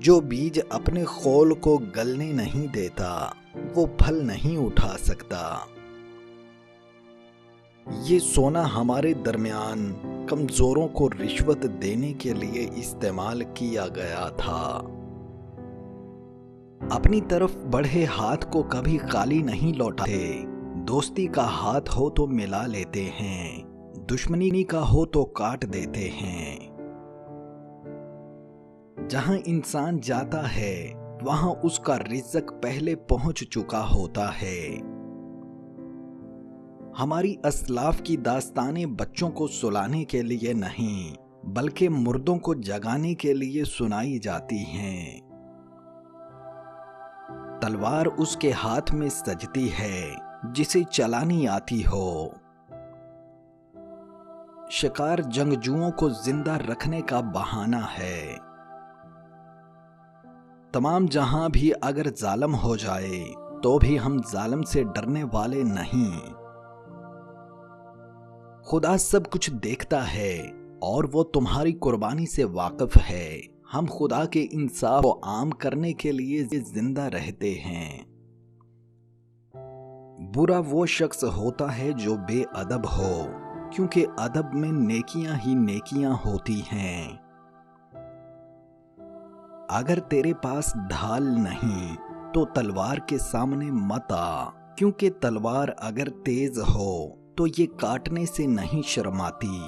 جو بیج اپنے خول کو گلنے نہیں دیتا وہ پھل نہیں اٹھا سکتا۔ یہ سونا ہمارے درمیان کمزوروں کو رشوت دینے کے لیے استعمال کیا گیا تھا۔ اپنی طرف بڑھے ہاتھ کو کبھی خالی نہیں لوٹاتے۔ دوستی کا ہاتھ ہو تو ملا لیتے ہیں، دشمنی کا ہو تو کاٹ دیتے ہیں۔ جہاں انسان جاتا ہے وہاں اس کا رزق پہلے پہنچ چکا ہوتا ہے۔ ہماری اسلاف کی داستانیں بچوں کو سلانے کے لیے نہیں بلکہ مردوں کو جگانے کے لیے سنائی جاتی ہیں۔ تلوار اس کے ہاتھ میں سجتی ہے جسے چلانی آتی ہو۔ شکار جنگجوؤں کو زندہ رکھنے کا بہانہ ہے۔ تمام جہاں بھی اگر ظالم ہو جائے تو بھی ہم ظالم سے ڈرنے والے نہیں۔ خدا سب کچھ دیکھتا ہے اور وہ تمہاری قربانی سے واقف ہے۔ ہم خدا کے انصاف کو عام کرنے کے لیے زندہ رہتے ہیں۔ برا وہ شخص ہوتا ہے جو بے ادب ہو، کیونکہ ادب میں نیکیاں ہی نیکیاں ہوتی ہیں۔ اگر تیرے پاس ڈھال نہیں تو تلوار کے سامنے مت آ، کیونکہ تلوار اگر تیز ہو تو یہ کاٹنے سے نہیں شرماتی۔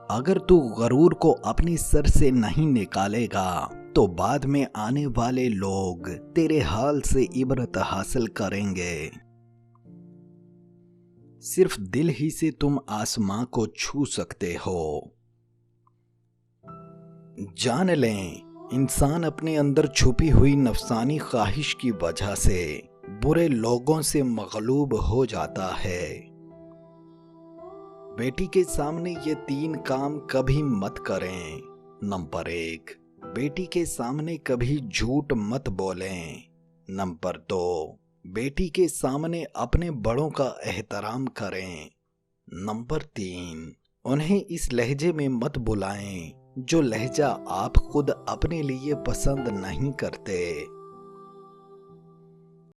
اگر تو غرور کو اپنی سر سے نہیں نکالے گا تو بعد میں آنے والے لوگ تیرے حال سے عبرت حاصل کریں گے۔ صرف دل ہی سے تم آسماں کو چھو سکتے ہو۔ جان لیں انسان اپنے اندر چھپی ہوئی نفسانی خواہش کی وجہ سے برے لوگوں سے مغلوب ہو جاتا ہے۔ بیٹی کے سامنے یہ 3 کام کبھی مت کریں۔ نمبر 1، بیٹی کے سامنے کبھی جھوٹ مت بولیں۔ نمبر 2، بیٹی کے سامنے اپنے بڑوں کا احترام کریں۔ نمبر 3، انہیں اس لہجے میں مت بلائیں جو لہجہ آپ خود اپنے لیے پسند نہیں کرتے۔